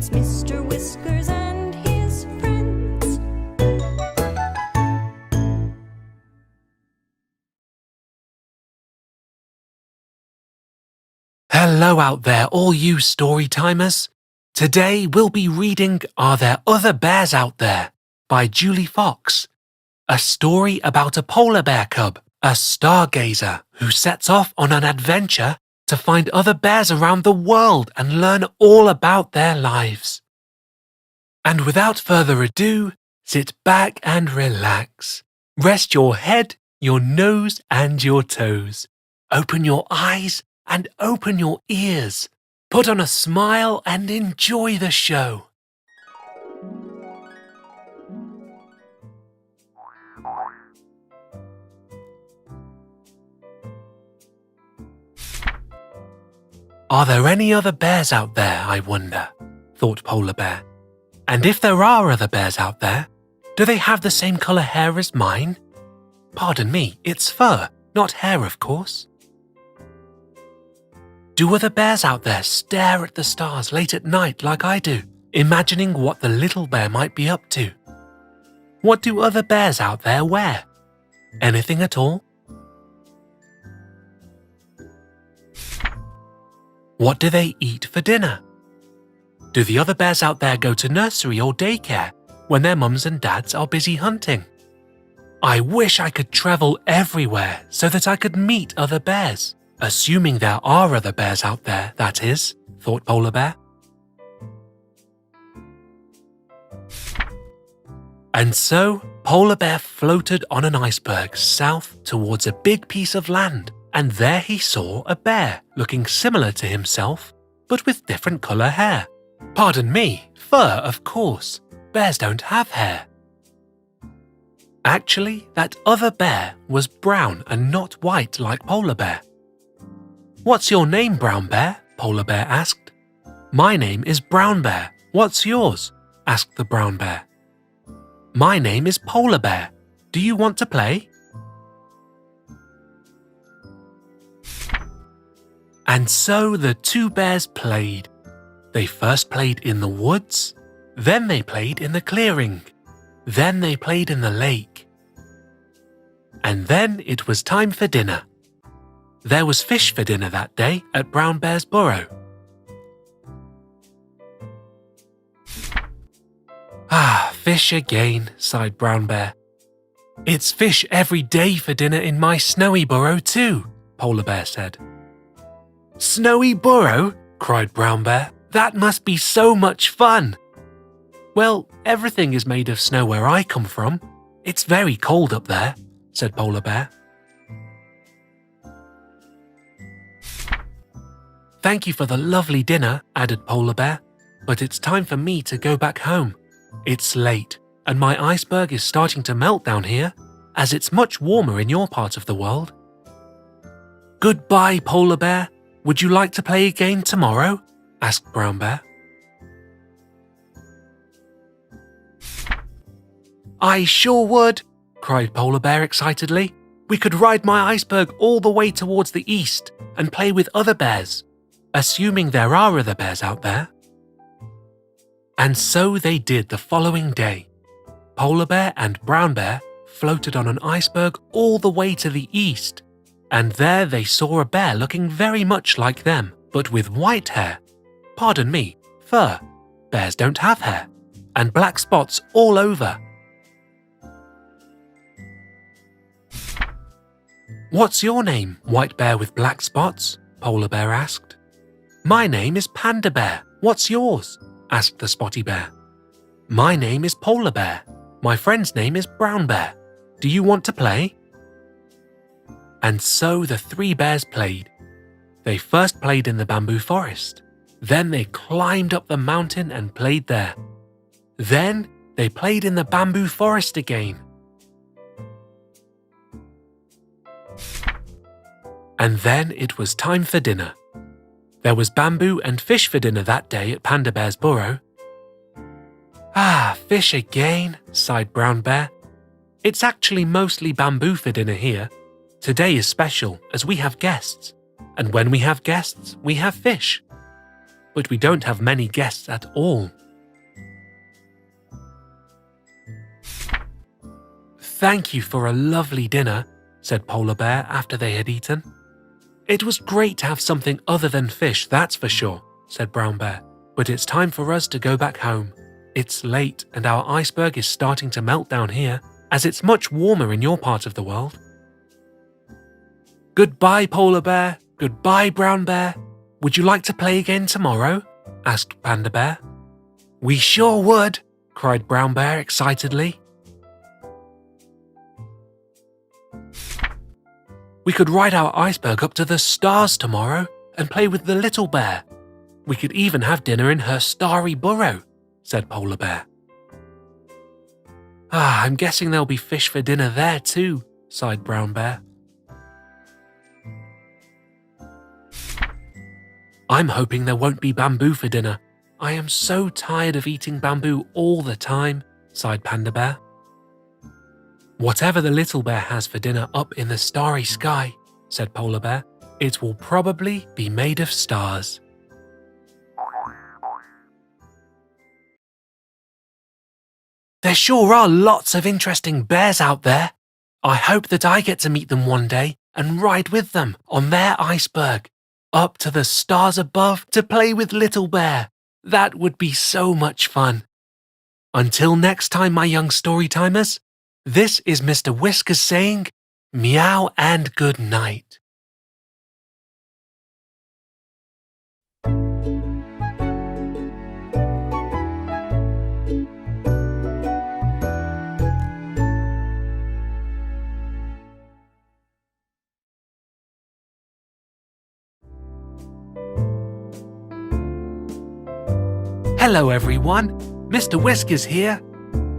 It's Mr. Whiskers and his friends. Hello out there, all you story timers. Today we'll be reading Are There Other Bears Out There by Julie Fox, a story about a polar bear cub, a stargazer who sets off on an adventure to find other bears around the world and learn all about their lives. And without further ado, sit back and relax. Rest your head, your nose and your toes. Open your eyes and open your ears. Put on a smile and enjoy the show. Are there any other bears out there, I wonder? Thought Polar Bear. And if there are other bears out there, do they have the same colour hair as mine? Pardon me, it's fur, not hair, of course. Do other bears out there stare at the stars late at night like I do, imagining what the little bear might be up to? What do other bears out there wear? Anything at all? What do they eat for dinner? Do the other bears out there go to nursery or daycare when their mums and dads are busy hunting? I wish I could travel everywhere so that I could meet other bears. Assuming there are other bears out there, that is, thought Polar Bear. And so, Polar Bear floated on an iceberg south towards a big piece of land, and there he saw a bear looking similar to himself, but with different colour hair. Pardon me, fur, of course. Bears don't have hair. Actually, that other bear was brown and not white like Polar Bear. What's your name, Brown Bear? Polar Bear asked. My name is Brown Bear. What's yours? Asked the Brown Bear. My name is Polar Bear. Do you want to play? And so the two bears played. They first played in the woods, then they played in the clearing, then they played in the lake. And then it was time for dinner. There was fish for dinner that day at Brown Bear's burrow. Ah, fish again, sighed Brown Bear. It's fish every day for dinner in my snowy burrow too, Polar Bear said. Snowy burrow? Cried Brown Bear. That must be so much fun. Well, everything is made of snow where I come from. It's very cold up there, said Polar Bear. Thank you for the lovely dinner, added Polar Bear, but it's time for me to go back home. It's late, and my iceberg is starting to melt down here, as it's much warmer in your part of the world. Goodbye, Polar Bear. Would you like to play again tomorrow? Asked Brown Bear. I sure would, cried Polar Bear excitedly. We could ride my iceberg all the way towards the east and play with other bears, assuming there are other bears out there. And so they did the following day. Polar Bear and Brown Bear floated on an iceberg all the way to the east, and there they saw a bear looking very much like them, but with white hair. Pardon me, fur. Bears don't have hair. And black spots all over. What's your name, White Bear with black spots? Polar Bear asked. My name is Panda Bear. What's yours? Asked the Spotty Bear. My name is Polar Bear. My friend's name is Brown Bear. Do you want to play? And so the three bears played. They first played in the bamboo forest. Then they climbed up the mountain and played there. Then they played in the bamboo forest again. And then it was time for dinner. There was bamboo and fish for dinner that day at Panda Bear's burrow. Ah, fish again, sighed Brown Bear. It's actually mostly bamboo for dinner here. Today is special as we have guests. And when we have guests, we have fish. but we don't have many guests at all. Thank you for a lovely dinner, said Polar Bear after they had eaten. It was great to have something other than fish, that's for sure, said Brown Bear. But it's time for us to go back home. It's late and our iceberg is starting to melt down here, as it's much warmer in your part of the world. Goodbye, Polar Bear. Goodbye, Brown Bear. Would you like to play again tomorrow? Asked Panda Bear. We sure would, cried Brown Bear excitedly. We could ride our iceberg up to the stars tomorrow and play with the little bear. We could even have dinner in her starry burrow, said Polar Bear. I'm guessing there'll be fish for dinner there too, sighed Brown Bear. I'm hoping there won't be bamboo for dinner. I am so tired of eating bamboo all the time, sighed Panda Bear. Whatever the little bear has for dinner up in the starry sky, said Polar Bear, it will probably be made of stars. There sure are lots of interesting bears out there. I hope that I get to meet them one day and ride with them on their iceberg, up to the stars above to play with Little Bear. That would be so much fun. Until next time, my young storytimers, this is Mr. Whiskers saying, meow and good night. Hello everyone, Mr. Whiskers here.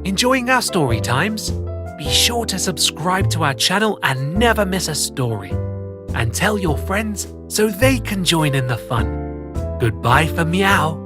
Enjoying our story times? Be sure to subscribe to our channel and never miss a story. And tell your friends so they can join in the fun. Goodbye for meow.